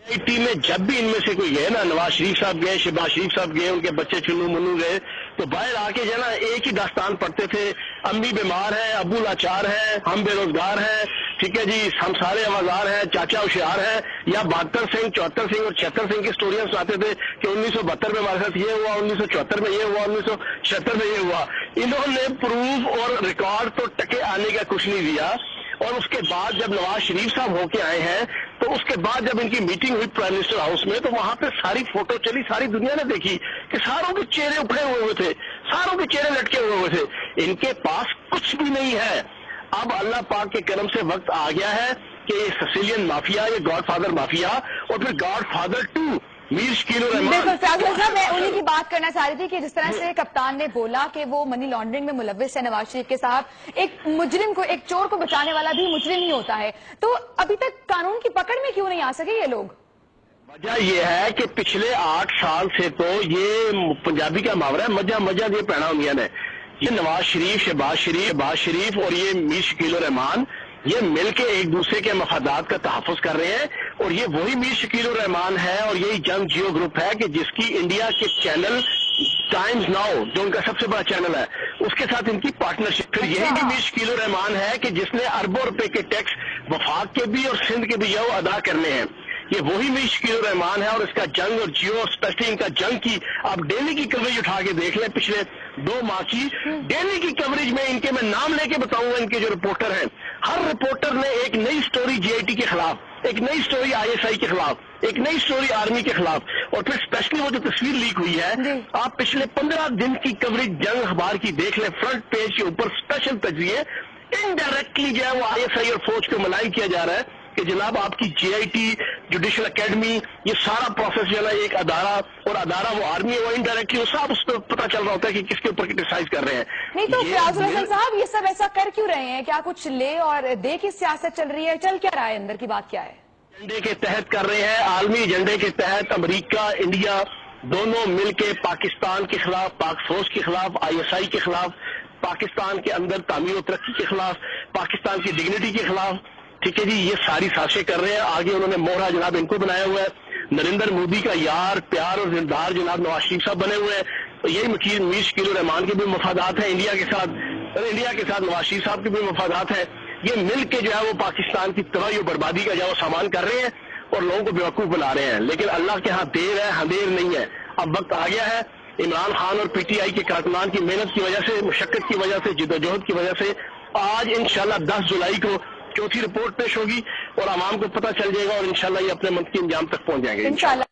T में जब भी इनमें से कोई गए ना, नवाज शरीफ साहब गए, शहबाज शरीफ साहब गए, उनके बच्चे चुन्नू मुन्नू गए, तो बाहर आके जो है ना एक ही दास्तान पढ़ते थे, अम्मी बीमार है, अब्बू लाचार है, हम बेरोजगार हैं, ठीक है जी, हम सारे आवाजार हैं, चाचा होशियार है, या 72 सिंह, 74 सिंह और 76 सिंह की स्टोरियां सुनाते थे कि 1972 में हमारे साथ ये हुआ, 1974 में ये हुआ, 1976 में ये हुआ। इन्होंने प्रूफ और रिकॉर्ड तो टके आने का कुछ नहीं दिया। और उसके बाद जब नवाज शरीफ साहब होके आए हैं, तो उसके बाद जब इनकी मीटिंग हुई प्राइम मिनिस्टर हाउस में, तो वहां पे सारी फोटो चली, सारी दुनिया ने देखी कि सारों के चेहरे उठे हुए थे, सारों के चेहरे लटके हुए थे। इनके पास कुछ भी नहीं है। अब अल्लाह पाक के करम से वक्त आ गया है कि ये सिसिलियन माफिया, ये गॉडफादर माफिया और फिर गॉडफादर 2 मीर शकील उर रहमान। बिल्कुल फयाज साहब, मैं उन्हीं की बात करना चाह रही थी कि जिस तरह से कप्तान ने बोला कि वो मनी लॉन्ड्रिंग में मुलव्विस है नवाज शरीफ के साहब, एक मुजरिम को, एक चोर को बचाने वाला भी मुजरिम ही होता है, तो अभी तक कानून की पकड़ में क्यों नहीं आ सके ये लोग? वजह ये है कि पिछले 8 साल से तो ये पंजाबी का मुहावरा है, मजा मजा ये पहना हुआ है। ये नवाज शरीफ, शहबाज शरीफ और ये मीर शकील उर रहमान, ये मिलके एक दूसरे के मफादात का तहफ़्फ़ुज़ कर रहे हैं। और ये वही मीर शकील उर रहमान है और यही जंग जियो ग्रुप है कि जिसकी इंडिया के चैनल टाइम्स नाउ, जो उनका सबसे बड़ा चैनल है, उसके साथ इनकी पार्टनरशिप। फिर यही मीर शकील उर रहमान है कि जिसने अरबों रुपए के टैक्स वफाक के भी और सिंध के भी ये अदा करने हैं। ये वही मीर शकील उर रहमान है और इसका जंग और जियो, और स्पेशली इनका जंग की आप डेली की कवरेज उठा के देख लें, पिछले 2 माह की डेली की कवरेज में इनके मैं नाम लेके बताऊंगा, इनके जो रिपोर्टर हैं, हर रिपोर्टर ने एक नई स्टोरी जीआईटी के खिलाफ, एक नई स्टोरी आईएसआई के खिलाफ, एक नई स्टोरी आर्मी के खिलाफ, और फिर स्पेशली वो जो तस्वीर लीक हुई है, आप पिछले 15 दिन की कवरेज जंग अखबार की देख लें, फ्रंट पेज के ऊपर स्पेशल तजरिए इनडायरेक्टली जो है वो आईएसआई और फौज को मलाइन किया जा रहा है कि जनाब आपकी जीआईटी, जुडिशल एकेडमी, ये सारा प्रोसेस जो है एक अदारा, और अदारा वो आर्मी है, वो इनडायरेक्टली वो सब उस पर पता चल रहा होता है कि किसके ऊपर क्रिटिसाइज कर रहे हैं। नहीं तो फयाजुल हसन साहब, ये सब ऐसा कर क्यों रहे हैं? क्या कुछ ले और दे की सियासत चल रही है? चल क्या रहा है? अंदर की बात क्या है? एजेंडे के तहत कर रहे हैं, आलमी एजेंडे के तहत अमेरिका, इंडिया दोनों मिलके पाकिस्तान के खिलाफ, पाक फौज के खिलाफ, आईएसआई के खिलाफ, पाकिस्तान के अंदर तामीर और तरक्की के खिलाफ, पाकिस्तान की डिग्निटी के खिलाफ, ठीक है जी, ये सारी साजिशें कर रहे हैं। आगे उन्होंने मोहरा जनाब इनको बनाया हुआ है, नरेंद्र मोदी का यार, प्यार और दिलदार जनाब नवाज शरीफ साहब बने हुए हैं। तो यही मीर शकील उर रहमान के भी मफादात हैं इंडिया के साथ, और इंडिया के साथ नवाज शरीफ साहब के भी मफादात हैं। ये मिल के जो है वो पाकिस्तान की तबाही और बर्बादी का जो है वो सामान कर रहे हैं और लोगों को बेवकूफ बना रहे हैं। लेकिन अल्लाह के यहाँ देर है, अंधेर नहीं है। अब वक्त आ गया है, इमरान खान और पीटीआई के कारकुनान की मेहनत की वजह से, मुशक्कत की वजह से, जिद्दोजहद की वजह से आज इंशाल्लाह 10 जुलाई को चौथी रिपोर्ट पेश होगी और आवाम को पता चल जाएगा और इंशाल्लाह ये अपने मंतकी अंजाम तक पहुंच जाएंगे इंशाल्लाह।